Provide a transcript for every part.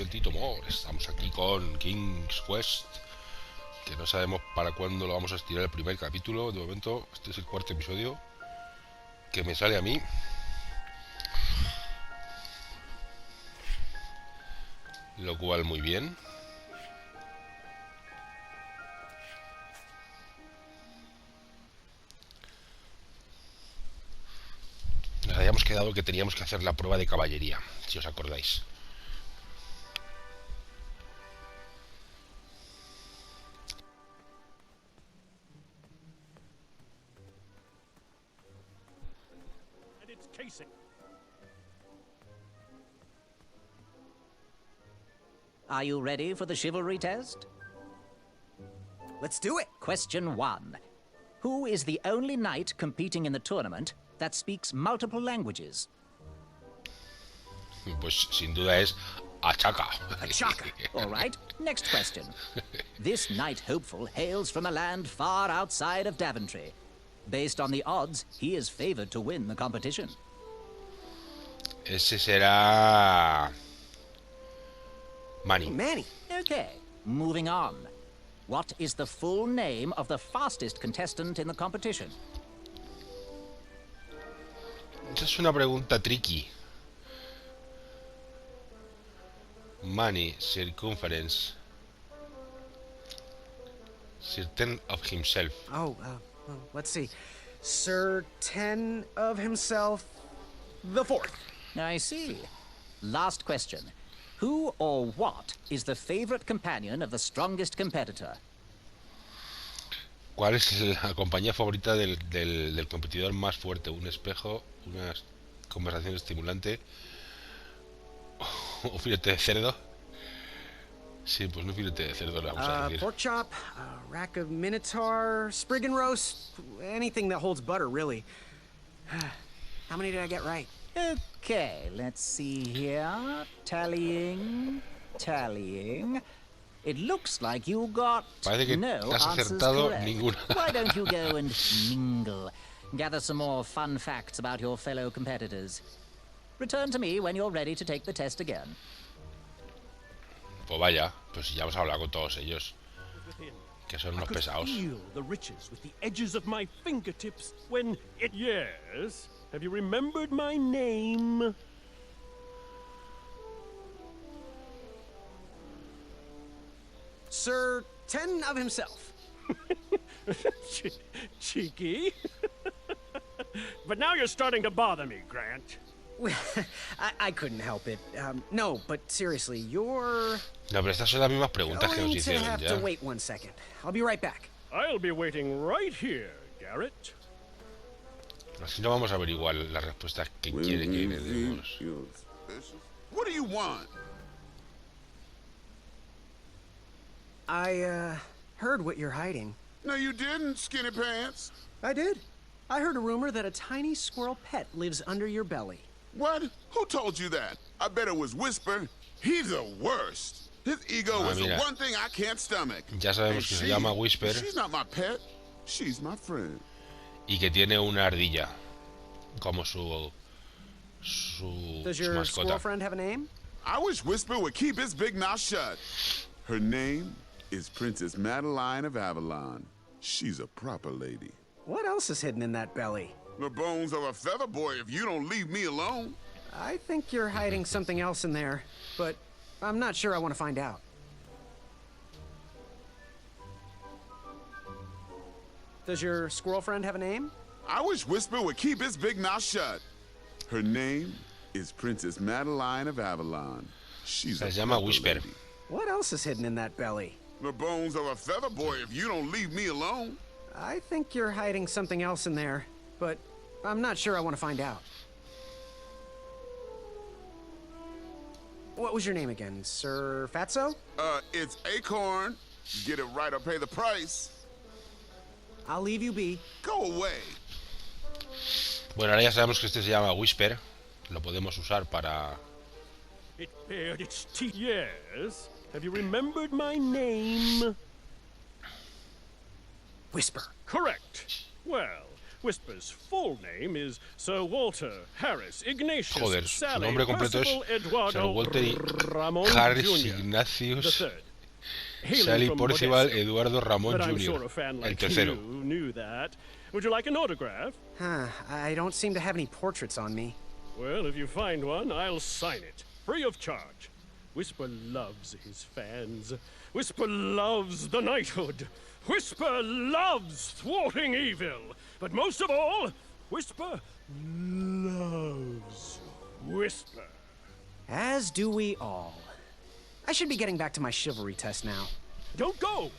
del Tito. Estamos aquí con King's Quest, que no sabemos para cuándo lo vamos a estirar el primer capítulo. De momento, este es el cuarto episodio que me sale a mí. Lo cual muy bien. Nos habíamos quedado que teníamos que hacer la prueba de caballería, si os acordáis. Are you ready for the chivalry test? Let's do it! Question 1. Who is the only knight competing in the tournament that speaks multiple languages? Pues sin duda es Achaka. Achaka. All right, next question. This knight hopeful hails from a land far outside of Daventry. Based on the odds, he is favored to win the competition. Ese será Manny. Manny. Okay, moving on. What is the full name of the fastest contestant in the competition? Esa es una pregunta tricky. Manny, circumference, certain of himself. Oh, well, let's see. Sir Ten of himself, the fourth. I see. Last question. Who or what is the favorite companion of the strongest competitor? ¿Cuál es la compañía favorita del competidor más fuerte? ¿Un espejo? ¿Una conversación estimulante? ¿Un filete de cerdo? Sí, pues un filete de cerdo le vamos a decir. Pork chop, a rack of minotaur, sprig and roast, anything that holds butter, really. How many did I get right? Okay, let's see here. Tallying. It looks like you got Parece que no has answers acertado correct. ninguna. Why don't you go and mingle? Gather some more fun facts about your fellow competitors. Return to me when you're ready to take the test again. Pues vaya, pues ya hemos hablado con todos ellos, que son unos pesados. Feel the riches with the edges of my fingertips when it... Yes? Have you remembered my name? Sir Ten of himself. Cheeky. But now you're starting to bother me, Grant. I couldn't help it. No, but seriously, you're No, pero estas son las mismas preguntas que nos going to hicieron have ya. to wait 1 second. I'll be right back. I'll be waiting right here, Garrett. Así no vamos a averiguar las respuestas que quiere que le demos. What do you want? I heard what you're hiding. No, you didn't, skinny pants. I did. I heard a rumor that a tiny squirrel pet lives under your belly. What? Who told you that? I bet it was Whisper. He's the worst. His ego is the mira. one thing I can't stomach. Ya sabemos que se llama Whisper She's not my pet. She's my friend. y que tiene una ardilla como su Does your squirrel mascota. friend have a name? I wish Whisper would keep his big mouth shut. Her name is Princess Madeline of Avalon. She's a proper lady. What else is hidden in that belly? The bones of a feather boy if you don't leave me alone. I think you're hiding something else in there, but I'm not sure I want to find out. Does your squirrel friend have a name? I wish Whisper would keep his big mouth shut. Her name is Princess Madeline of Avalon. She's Se a llama proper Whisper. lady. What else is hidden in that belly? The bones of a feather boy if you don't leave me alone. I think you're hiding something else in there, but I'm not sure I want to find out. What was your name again, Sir Fatso? It's Acorn. Get it right or pay the price. I'll leave you be. Go away. Bueno, ahora ya sabemos que este se llama Whisper. Lo podemos usar para... It bared its teeth. Yes? Have you remembered my name? Whisper. Correct. Well, Whisper's full name is Sir Walter Harris Ignatius Joder, su Sally nombre completo es Percival Sir Eduardo Walter Ramon Harris Jr. Ignatius the third. Hailing Sally from Percival Modesto. Eduardo Ramón But I'm sure Jr. a fan El like tercero. you knew that. Would you like an autograph? I don't seem to have any portraits on me. Well, if you find one, I'll sign it, free of charge. Whisper loves his fans. Whisper loves the knighthood. Whisper loves thwarting evil. But most of all, Whisper loves Whisper. As do we all. I should be getting back to my chivalry test now. Don't go!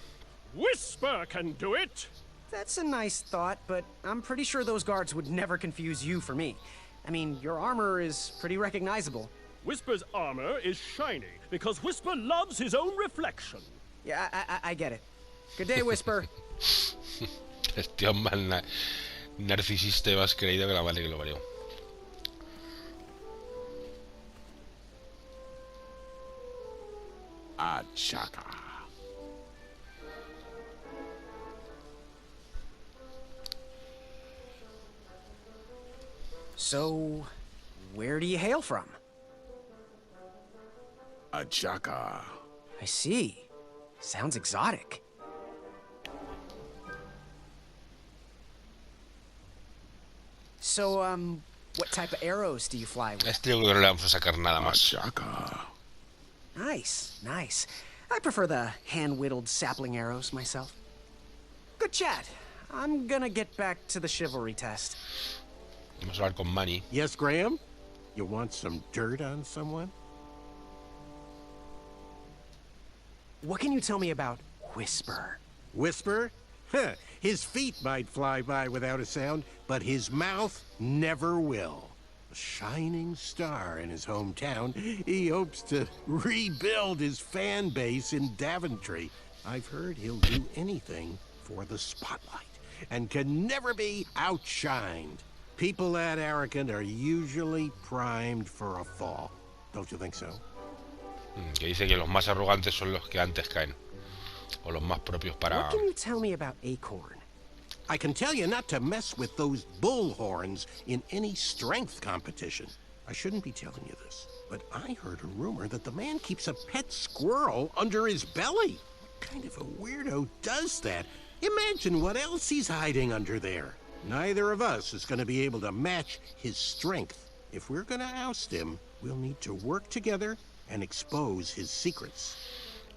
Whisper can do it! That's a nice thought, but I'm pretty sure those guards would never confuse you for me. I mean, your armor is pretty recognizable. Whisper's armor is shiny because Whisper loves his own reflection. Yeah, I get it. Good day, Whisper. El tío más narcisista y más creído que la madre que lo parió. Achaka. So, where do you hail from? Achaka. I see. Sounds exotic. So, what type of arrows do you fly A with? este yo creo que no le vamos a sacar nada más. Achaka. Nice, nice. I prefer the hand-whittled sapling arrows myself. Good chat. I'm gonna get back to the chivalry test. Vamos a hablar con Manny. Yes, Graham? You want some dirt on someone? What can you tell me about Whisper? Whisper? Huh, his feet might fly by without a sound, but his mouth never will. A shining star in his hometown, he hopes to rebuild his fan base in Daventry. I've heard he'll do anything for the spotlight and can never be outshined. People that arrogant are usually primed for a fall. Don't you think so? Que dice que los más arrogantes son los que antes caen. O los más propios para... What can you tell me about Acorn? I can tell you not to mess with those bullhorns in any strength competition. I shouldn't be telling you this, but I heard a rumor that the man keeps a pet squirrel under his belly. What kind of a weirdo does that? Imagine what else he's hiding under there. Neither of us is going to be able to match his strength. If we're going to oust him, we'll need to work together and expose his secrets.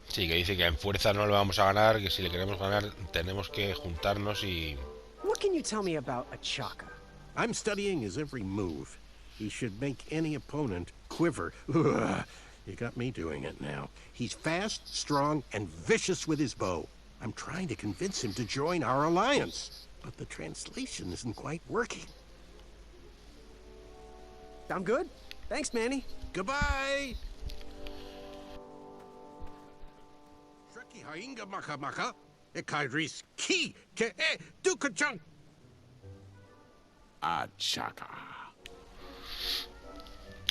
Sí, que dice que en fuerza no le vamos a ganar, que si le queremos ganar tenemos que juntarnos y... What can you tell me about Achaka? I'm studying his every move. He should make any opponent quiver. Ugh, you got me doing it now. He's fast, strong, and vicious with his bow. I'm trying to convince him to join our alliance, but the translation isn't quite working. I'm good. Thanks, Manny. Goodbye! Shreki hainga maka maka, ekairis ki ke e dukachang. Achaka.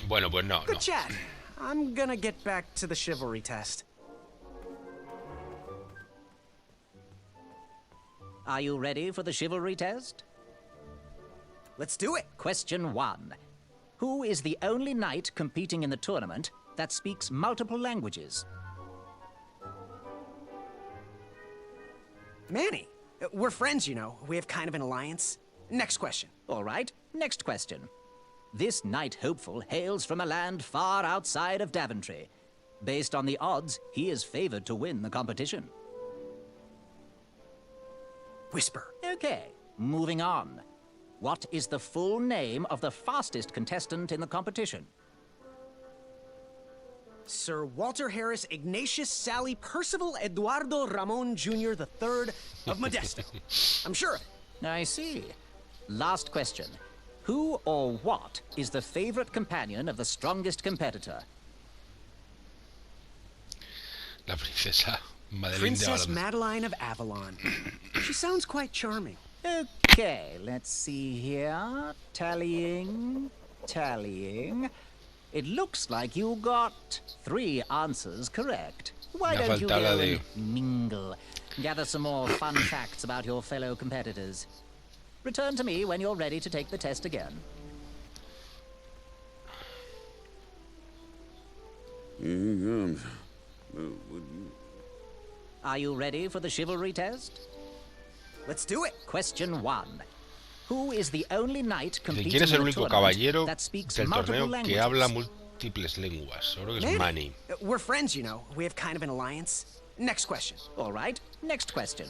Bueno, pues no, Good no. chat. I'm gonna get back to the chivalry test. Are you ready for the chivalry test? Let's do it. Question 1. Who is the only knight competing in the tournament that speaks multiple languages? Manny. We're friends, you know. We have kind of an alliance. Next question. All right, next question. This knight hopeful hails from a land far outside of Daventry. Based on the odds, he is favored to win the competition. Whisper. Okay, moving on. What is the full name of the fastest contestant in the competition? Sir Walter Harris Ignatius Sally Percival Eduardo Ramon Jr. the Third of Modesto. I'm sure of it. I see. Last question. Who or what is the favorite companion of the strongest competitor? La princesa Madeline de Princess Avalon. Madeline of Avalon. She sounds quite charming. Okay, let's see here. Tallying. It looks like you got 3 answers correct. Why Me ha don't you faltado la go de- and mingle? Gather some more fun facts about your fellow competitors. Return to me when you're ready to take the test again. Here he comes. Are you ready for the chivalry test? Let's do it. Question 1. Who is the only knight competing ¿Quién es el in the único tournament caballero that speaks del multiple torneo languages? que habla múltiples lenguas? Seguro que es Maybe. Manny. We're friends, you know. We have kind of an alliance. Next question. All right, next question.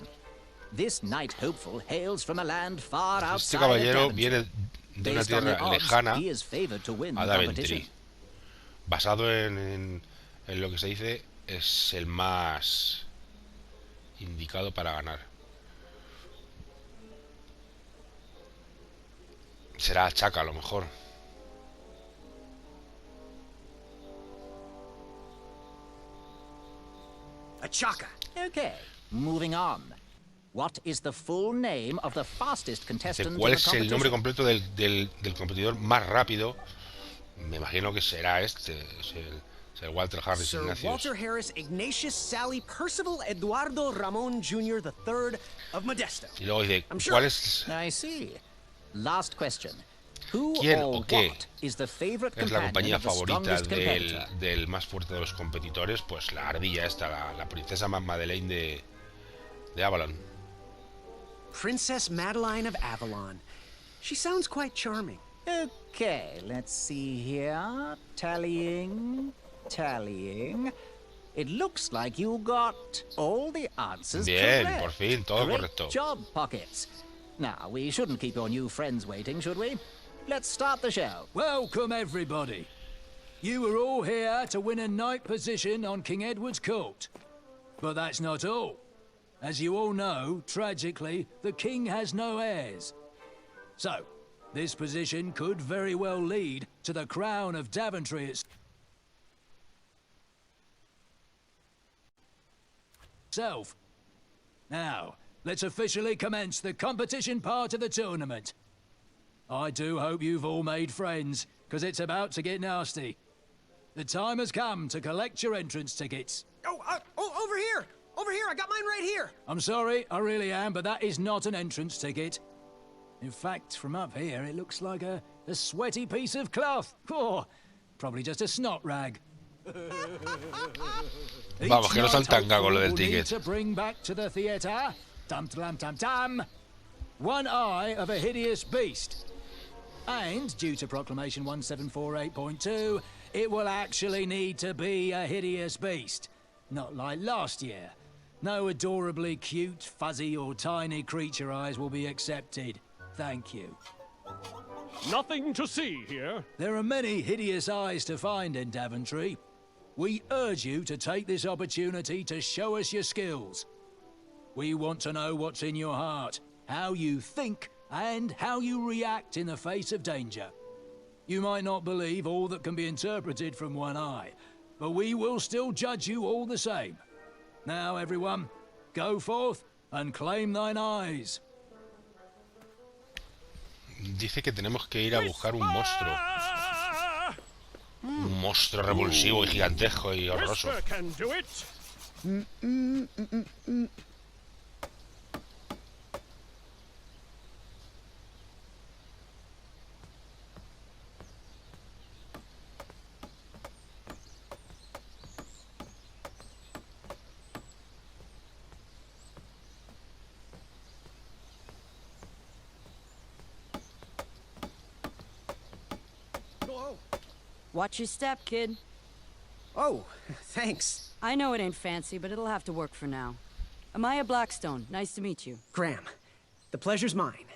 This knight hopeful hails from a land far Este outside of caballero Daventry. viene de una Based on the tierra odds, lejana he is favored to win a the competition. Daventry. Basado en lo que se dice, es el más indicado para ganar. Será Chaka a lo mejor. A chaka. Okay, moving on. What is the full name of the fastest Dice, contestant ¿cuál in the es el nombre competition? completo del competidor más rápido? Me imagino que será este. Es el Walter Harris Sir Ignatius. Walter Harris Ignatius Sally Percival Eduardo Ramon Jr. III of Modesto. Y luego dice, I'm sure. ¿cuál es I see. Last question. Who ¿Quién or o qué what is the favorite es la companion compañía of the favorita strongest competitor? del más fuerte de los competidores? Pues la ardilla esta, la princesa Madeleine de Avalon. Princess Madeline of Avalon. She sounds quite charming. Okay, let's see here. Tallying. It looks like you got all the answers Bien, correct. por fin, todo Great correcto. job, Pockets. Now, we shouldn't keep your new friends waiting, should we? Let's start the show. Welcome, everybody. You are all here to win a knight position on King Edward's court. But that's not all. As you all know, tragically, the king has no heirs. So, this position could very well lead to the crown of Daventry itself. Now, let's officially commence the competition part of the tournament. I do hope you've all made friends, because it's about to get nasty. The time has come to collect your entrance tickets. Oh, over here! Over here, I got mine right here! I'm sorry, I really am, but that is not an entrance ticket. In fact, from up here, it looks like a sweaty piece of cloth. Oh, probably just a snot rag. Vamos, que no sean tan gagos lo del ticket. To bring back to the theatre, dum-dum-dum-dum, one eye of a hideous beast. And, due to Proclamation 1748.2, it will actually need to be a hideous beast. Not like last year. No adorably cute, fuzzy or tiny creature eyes will be accepted. Thank you. Nothing to see here. There are many hideous eyes to find in Daventry. We urge you to take this opportunity to show us your skills. We want to know what's in your heart, how you think, and how you react in the face of danger. You might not believe all that can be interpreted from one eye, but we will still judge you all the same. Now, everyone, go forth and claim thine eyes. Dice que tenemos que ir a buscar un monstruo. Un monstruo revulsivo y gigantesco y horroroso. Whisper can do it. Watch your step, kid. Oh, thanks. I know it ain't fancy, but it'll have to work for now. Amaya Blackstone, nice to meet you. Graham, the pleasure's mine.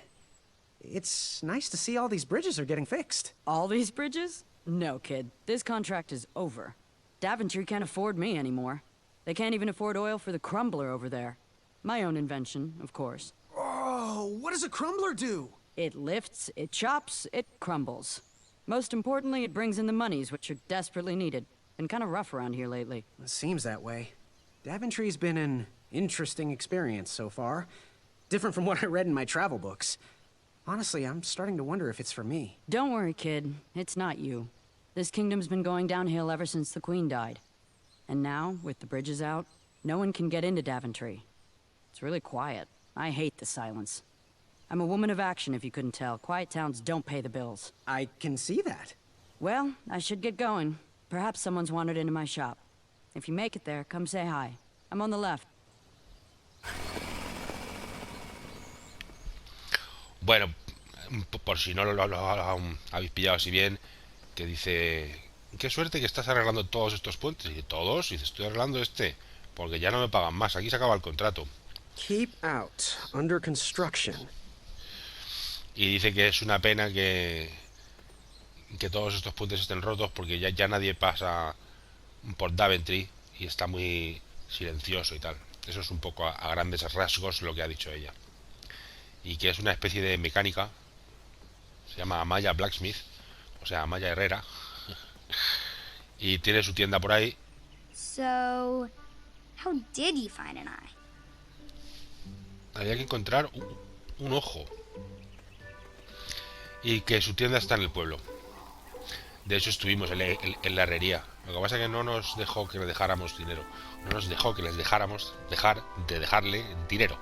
It's nice to see all these bridges are getting fixed. All these bridges? No, kid. This contract is over. Daventry can't afford me anymore. They can't even afford oil for the crumbler over there. My own invention, of course. Oh, what does a crumbler do? It lifts, it chops, it crumbles. Most importantly, it brings in the monies, which are desperately needed. Been kind of rough around here lately. It seems that way. Daventry's been an interesting experience so far. Different from what I read in my travel books. Honestly, I'm starting to wonder if it's for me. Don't worry, kid. It's not you. This kingdom's been going downhill ever since the Queen died. And now, with the bridges out, no one can get into Daventry. It's really quiet. I hate the silence. I'm a woman of action, if you couldn't tell. Quiet towns don't pay the bills. I can see that. Well, I should get going. Perhaps someone's wandered into my shop. If you make it there, come say hi. I'm on the left. Bueno, por si no lo habéis pillado así bien, que dice, qué suerte que estás arreglando todos estos puentes. Y todos, y dice, estoy arreglando este, porque ya no me pagan más, aquí se acaba el contrato. Keep out. Under construction. Y dice que es una pena que todos estos puentes estén rotos, porque ya nadie pasa por Daventry y está muy silencioso y tal. Eso es un poco a grandes rasgos lo que ha dicho ella. Y que es una especie de mecánica, se llama Amaya Blacksmith, o sea, Amaya Herrera, y tiene su tienda por ahí. So, how did you find an eye? Había que encontrar un ojo, y que su tienda está en el pueblo. De hecho estuvimos en la herrería. Lo que pasa es que no nos dejó que le dejáramos dinero, no nos dejó que les dejáramos dejarle dinero.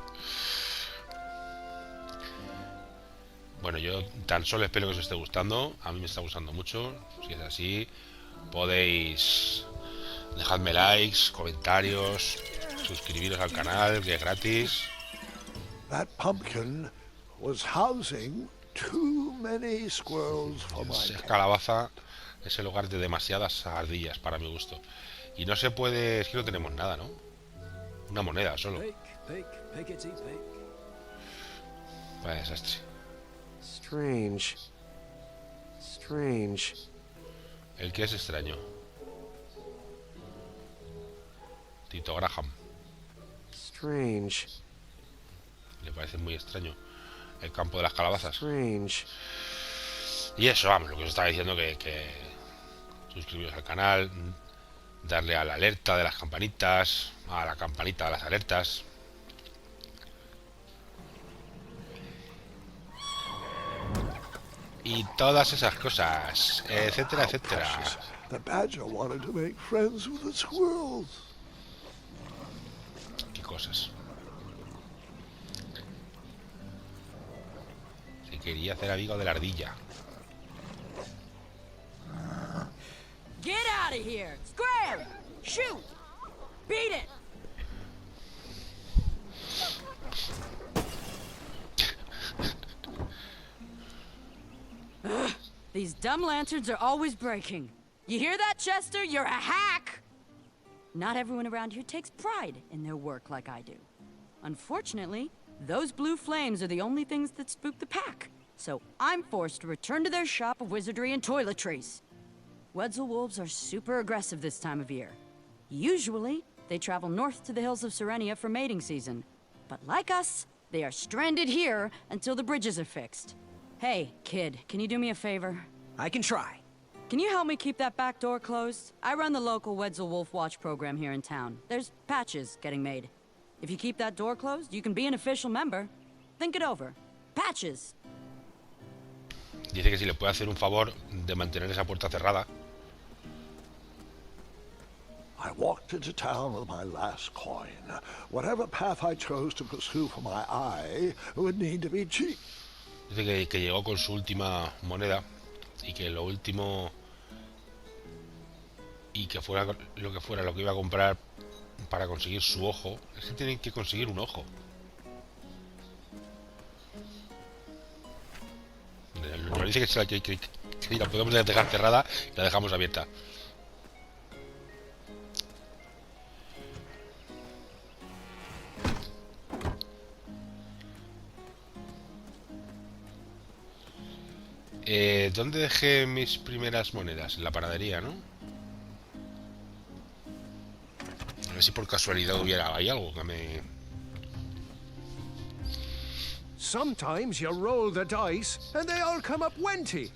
Bueno, yo tan solo espero que os esté gustando. A mí me está gustando mucho. Si es así, podéis dejadme likes, comentarios, suscribiros al canal, que es gratis. That pumpkin was housing too many squirrels for my Esa cat. calabaza es el hogar de demasiadas ardillas para mi gusto. Y no se puede... Es que no tenemos nada, ¿no? Una moneda solo. Vaya desastre. Strange. Strange. El que es extraño. Tito Graham. Strange. Le parece muy extraño el campo de las calabazas. Strange. Y eso, vamos, lo que os estaba diciendo, que suscribiros al canal, darle a la alerta de las campanitas, a la campanita de las alertas. Y todas esas cosas, etcétera, etcétera. The badger wanted to make friends with the squirrels. ¿Qué cosas? Se quería hacer amigo de la ardilla. Get out of here! Scram! Shoot! Beat it! Ugh, these dumb lanterns are always breaking. You hear that, Chester? You're a hack! Not everyone around here takes pride in their work like I do. Unfortunately, those blue flames are the only things that spook the pack. So I'm forced to return to their shop of wizardry and toiletries. Wetzel wolves are super aggressive this time of year. Usually, they travel north to the hills of Serenia for mating season. But like us, they are stranded here until the bridges are fixed. Hey, kid, can you do me a favor? I can try. Can you help me keep that back door closed? I run the local Wetzel Wolf Watch program here in town. There's patches getting made. If you keep that door closed, you can be an official member. Think it over. Patches. Dice que si le puede hacer un favor de mantener esa puerta cerrada. I walked into town with my last coin. Whatever path I chose to pursue for my eye would need to be cheap. Dice que llegó con su última moneda y que lo último y que fuera lo que iba a comprar para conseguir su ojo. Es que tienen que conseguir un ojo. Nos dice que la podemos dejar cerrada y la dejamos abierta. ¿Dónde dejé mis primeras monedas? En la panadería, ¿no? A ver si por casualidad hay algo que me... Sometimes you roll the dice and they all come up wenty.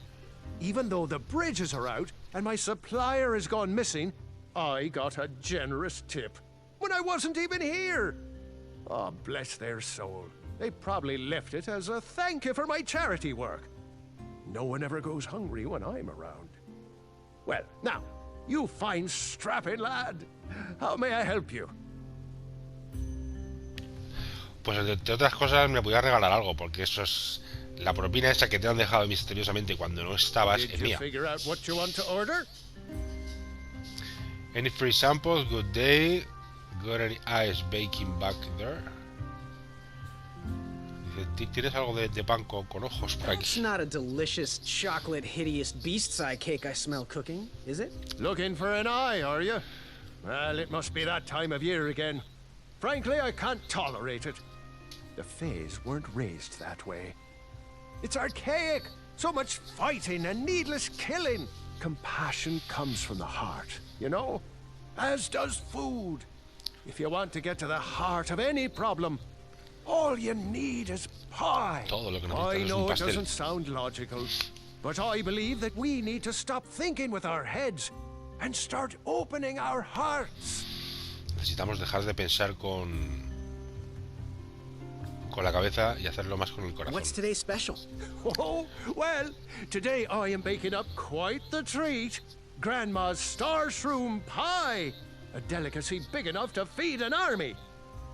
Even though the bridges are out and my supplier has gone missing, I got a generous tip when I wasn't even here. Oh, bless their soul. They probably left it as a thank you for my charity work. No one ever goes hungry when I'm around. Well, now, you fine strapping lad. How may I help you? Pues entre otras cosas me podía regalar algo, porque eso es... La propina esa que te han dejado misteriosamente cuando no estabas es mía. Any free samples? Good day. Got any ice baking back there? Dice, ¿tienes algo de pan con ojos por aquí? It's not a delicious chocolate hideous beast's eye cake I smell cooking, is it? Looking for an eye, are you? Well, it must be that time of year again. Frankly, I can't tolerate it. The Fays weren't raised that way. It's archaic. So much fighting and needless killing. Compassion comes from the heart, you know? As does food. If you want to get to the heart of any problem, all you need is pie. Todo lo que I necesitas es know un it pastel. doesn't sound logical, but I believe that we need to stop thinking with our heads and start opening our hearts. Necesitamos dejar de pensar con la cabeza y hacerlo más con el corazón. What's today's special? Oh, well, today I am baking up quite the treat. Grandma's star shroom pie. A delicacy big enough to feed an army.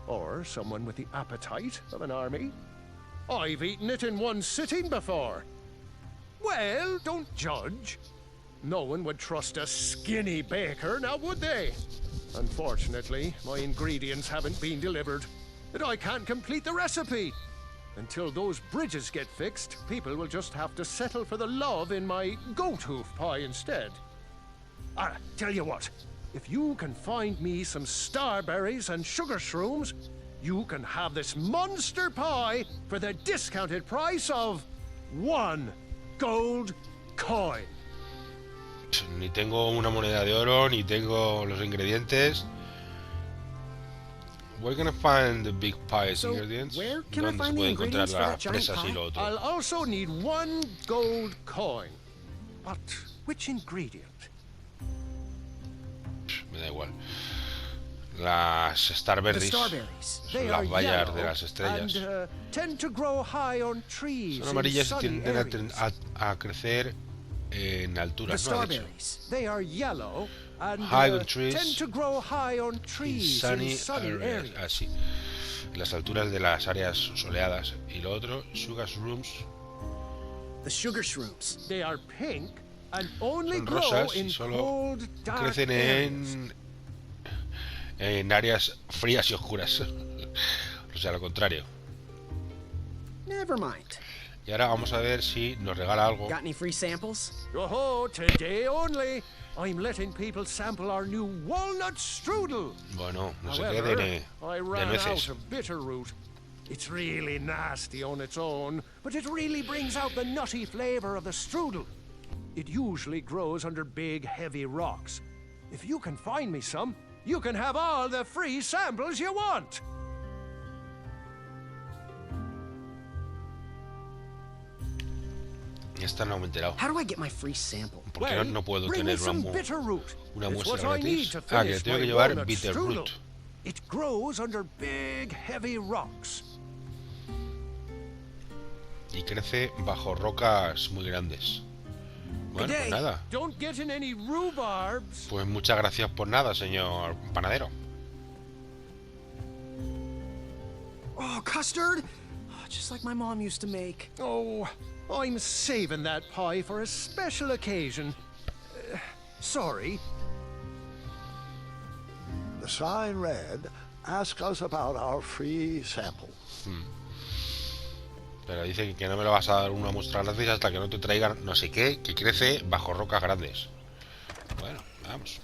Or someone with the appetite of an army. I've eaten it in one sitting before. Well, don't judge. No one would trust a skinny baker, now would they? Unfortunately, my ingredients haven't been delivered, and I can't complete the recipe. Until those bridges get fixed, people will just have to settle for the love in my goat hoof pie instead. Tell you what, if you can find me some starberries and sugar shrooms, you can have this monster pie for the discounted price of 1 gold coin. Ni tengo una moneda de oro, ni tengo los ingredientes. Where can I find the big pie's ingredients? ¿Dónde se puede encontrar las presas y lo otro? I'll also need 1 gold coin. But which ingredient? Me da igual. Las starberries son las bayas de las estrellas. Son amarillas y tienden a crecer en alturas, ¿no? De hecho. High on trees in sunny areas. Así. En las alturas de las áreas soleadas. Y lo otro, sugar shrooms. Son rosas y solo crecen en áreas frías y oscuras. O sea, lo contrario. Never mind. Y ahora vamos a ver si nos regala algo. Got any free samples? Oh, today only. I'm letting people sample our new walnut strudel. Bueno, no sé qué de nueces. It's really nasty on its own, but it really brings out the nutty flavor of the strudel. It usually grows under big, heavy rocks. If you can find me some, you can have all the free samples you want. Esta no me he enterado. How do I get my free sample? ¿Por qué no puedo tener una muestra gratis? Ah, que tengo que llevar bitter root. It grows under big, heavy rocks. Y crece bajo rocas muy grandes. Bueno, pues nada. Pues muchas gracias por nada, señor panadero. Oh, custard! Just like my mom used to make. Oh, I'm saving that pie for a special occasion. Sorry. The sign read, ask us about our free sample. Pero dice que no me lo vas a dar una muestra gratis hasta que no te traigan no sé qué, que crece bajo rocas grandes. Bueno, vamos.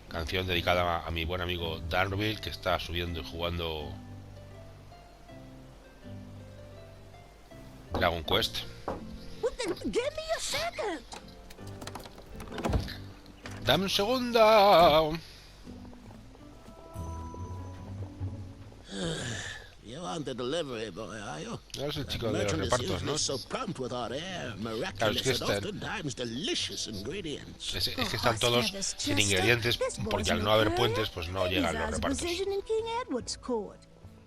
Canción dedicada a mi buen amigo Darnville, que está subiendo y jugando Dragon Quest. Dame un segundo. Eres el chico de los repartos, ¿no? Claro, es que están todos sin ingredientes, porque al no haber puentes, pues no llegan los repartos.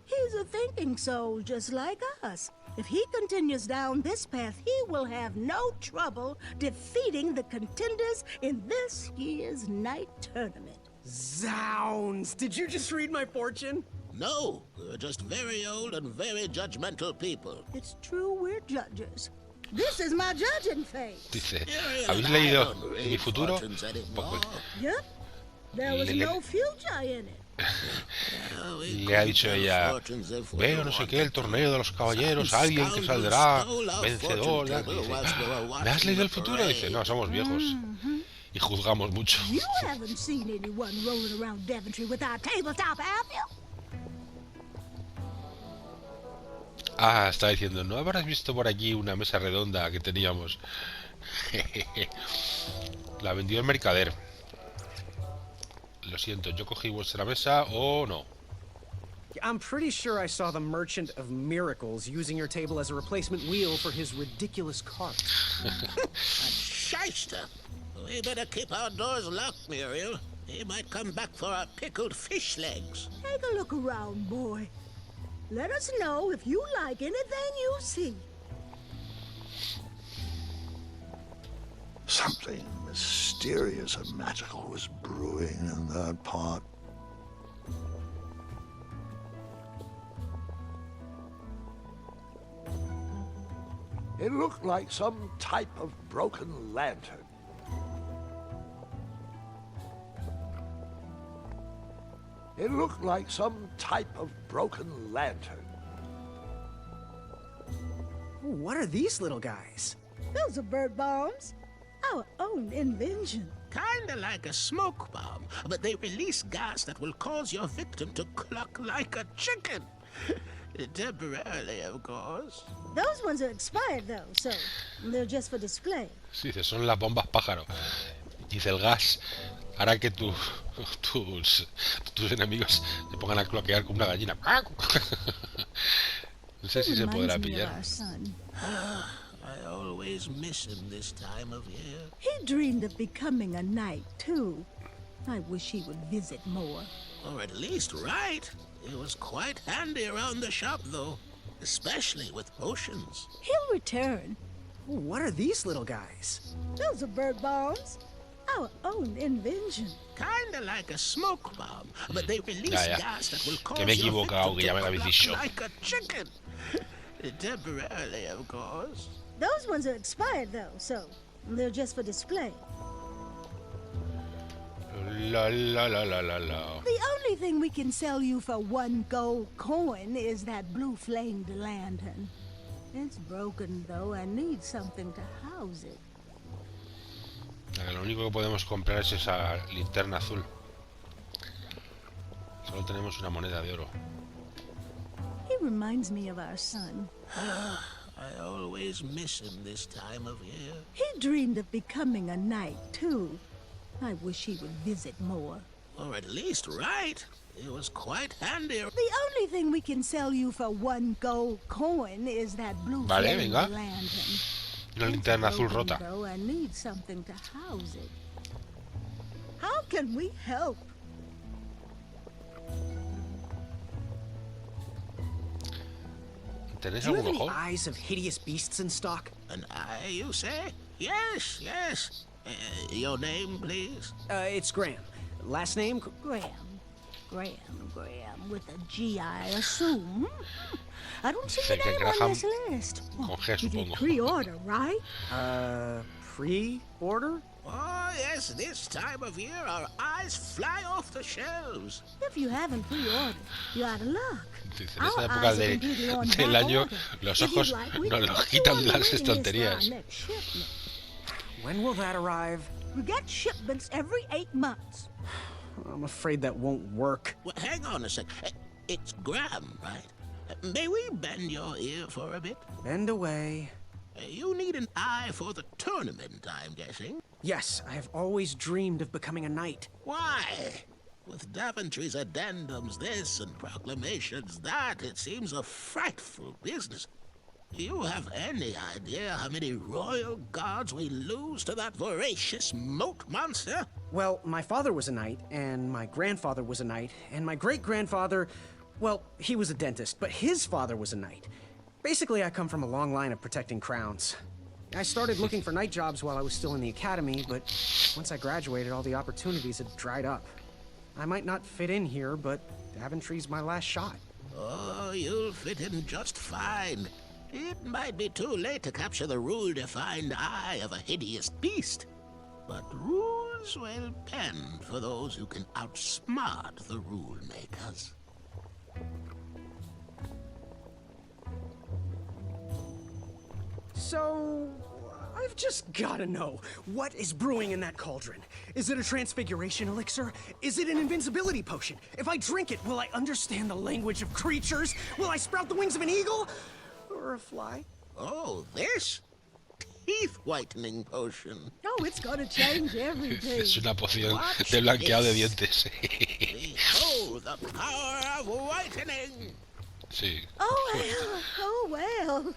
He's a thinking soul just like us. If he continues down this path, he will have no trouble defeating the contenders in this year's night tournament. Zounds! Did you just read my fortune? No, we're just very old and very judgmental people. It's true, we're judges. This is my judging face. Dice, ¿habéis leído mi futuro? Yep. There was no future in it. Le ha dicho ella, veo no sé qué, el torneo de los caballeros, alguien que saldrá vencedor. Dice, ¿me has leído el futuro? Dice, no, somos viejos y juzgamos mucho. You haven't seen anyone rolling around Daventry without tabletop, have you? Ah, está diciendo, ¿no habrás visto por aquí una mesa redonda que teníamos? La vendió el mercader. Lo siento, yo cogí vuestra mesa o no. I'm pretty sure I saw the Merchant of Miracles using your table as a replacement wheel for his ridiculous cart. A shyster! We better keep our doors locked, Muriel. He might come back for our pickled fish legs. Take a look around, boy. Let us know if you like anything you see. Something mysterious and magical was brewing in that pot. It looked like some type of broken lantern. It looked like some type of broken lantern. What are these little guys? Those are bird bombs. Our own invention. Kinda like a smoke bomb, but they release gas that will cause your victim to cluck like a chicken. Temporarily, of course. Those ones are expired, though, so they're just for display. Sí, dice, son las bombas pájaro. Dice, el gas hará que tus enemigos se pongan a cloquear como una gallina. No sé si se podrá pillar. I always miss him this time of year. He dreamed of becoming a knight, too. I wish he would visit more. Or at least write. It was quite handy around the shop, though. Especially with potions. He'll return. What are these little guys? Those are bird bombs. Our own invention. Kinda like a smoke bomb, but they release gas that will cause que me he equivocado, que ya me lo habéis dicho. Like a chicken. Temporarily, of course. Those ones are expired, though, so they're just for display. La la la la la la. The only thing we can sell you for 1 gold coin is that blue flamed lantern. It's broken, though, and needs something to house it. Lo único que podemos comprar es esa linterna azul. Solo tenemos una moneda de oro. He reminds me of our son. I always miss him this time of year. He dreamed of becoming a knight, too. I wish he would visit more. Or at least write. It was quite handy. The only thing we can sell you for 1 gold coin is that blue vale, venga. lantern. Una linterna azul rota. I need something to house it. How can we help? ¿Tenés Do you have algún any ojo? eyes of hideous beasts in stock? An eye, you say? Yes, yes. Your name, please? It's Graham. Last name? Graham, with a G, I assume. I don't see your name on this list. Con G, You did supongo. pre-order, right? Pre-order? Oh, yes, this time of year our eyes fly off the shelves. If you haven't pre-ordered, you're out of luck. Dice, en esta época del año los ojos nos los quitan las estanterías. When will that arrive? We get shipments every 8 months. I'm afraid that won't work. Well, hang on a sec. It's Graham, right? May we bend your ear for a bit? Bend away. You need an eye for the tournament, I'm guessing. Yes, I have always dreamed of becoming a knight. Why? With Daventry's addendums this and proclamations that, it seems a frightful business. Do you have any idea how many royal guards we lose to that voracious moat monster? Well, my father was a knight, and my grandfather was a knight, and my great-grandfather, well, he was a dentist, but his father was a knight. Basically, I come from a long line of protecting crowns. I started looking for night jobs while I was still in the academy, but once I graduated, all the opportunities had dried up. I might not fit in here, but Daventry's my last shot. Oh, you'll fit in just fine. It might be too late to capture the rule-defined eye of a hideous beast, but rules will bend for those who can outsmart the rule makers. So, I've just gotta know, what is brewing in that cauldron? Is it a transfiguration elixir? Is it an invincibility potion? If I drink it, will I understand the language of creatures? Will I sprout the wings of an eagle? Or a fly? Oh, this? Teeth-whitening potion. Oh, it's gonna change everything. Es una poción de blanqueado de dientes. Behold the power of whitening! Sí. Oh well.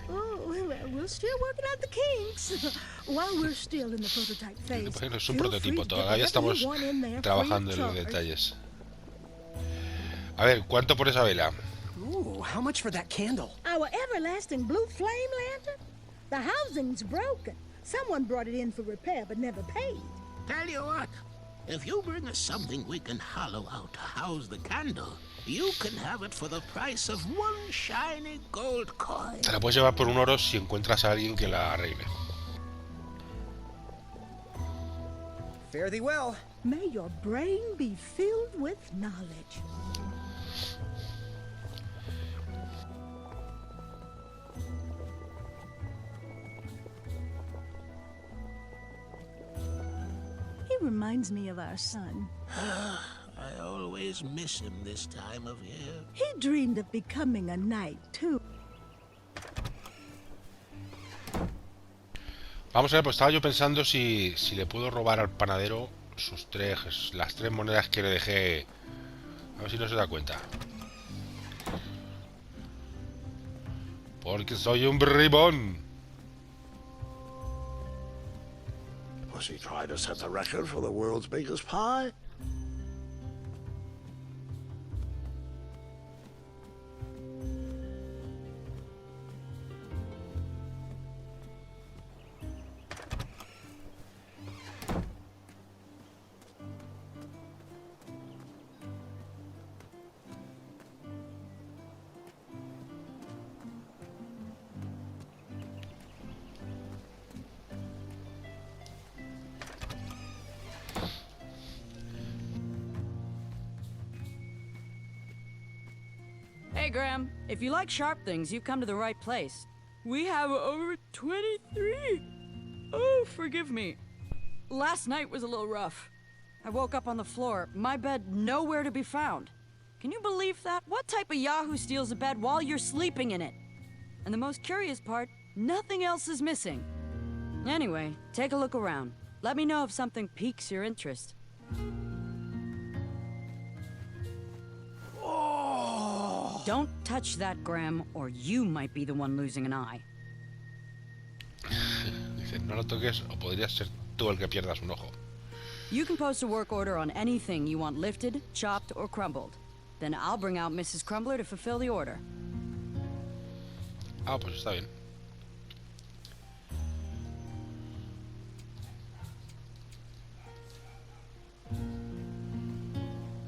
We're still working out the kinks. While we're still in the prototype phase. Bueno, es un prototipo, todavía estamos trabajando en los detalles. A ver, ¿cuánto por esa vela? Ooh, how much for that candle? Our everlasting blue flame lantern? The housing's broken. Someone brought it in for repair but never paid. Tell you what, if you bring us something we can hollow out to house the candle, you can have it for the price of one shiny gold coin. Te la puedes llevar por un oro si encuentras a alguien que la arregle. Fare thee well. May your brain be filled with knowledge. He reminds me of our son. I always miss him this time of year. He dreamed of becoming a knight, too. Vamos a ver, pues estaba yo pensando si le puedo robar al panadero las 3 monedas que le dejé. A ver si no se da cuenta. Porque soy un bribón. Was he trying to set the record for the world's biggest pie? Hey, Graham, if you like sharp things, you've come to the right place. We have over 23. Oh, forgive me. Last night was a little rough. I woke up on the floor, my bed nowhere to be found. Can you believe that? What type of yahoo steals a bed while you're sleeping in it? And the most curious part, nothing else is missing. Anyway, take a look around. Let me know if something piques your interest. Don't touch that, Graham, or you might be the one losing an eye. Dice, no lo toques o podrías ser tú el que pierdas un ojo. You can post a work order on anything you want lifted, chopped, or crumbled. Then I'll bring out Mrs. Crumbler to fulfill the order. Ah, pues está bien.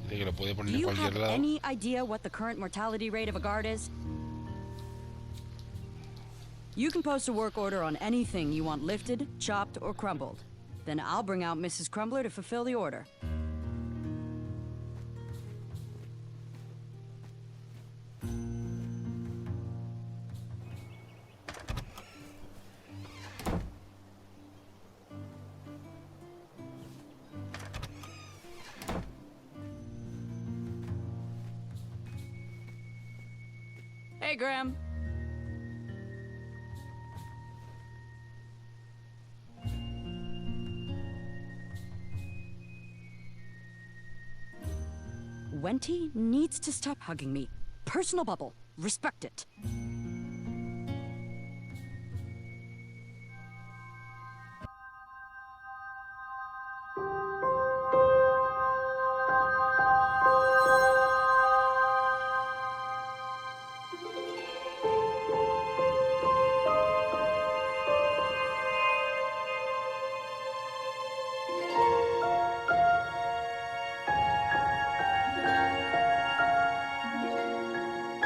Dice que lo puede poner Do en you cualquier have lado. any idea what the current mortality rate of a guard is? You can post a work order on anything you want lifted, chopped, or crumbled. Then I'll bring out Mrs. Crumbler to fulfill the order. Hey, Graham. Wenty needs to stop hugging me. Personal bubble. Respect it.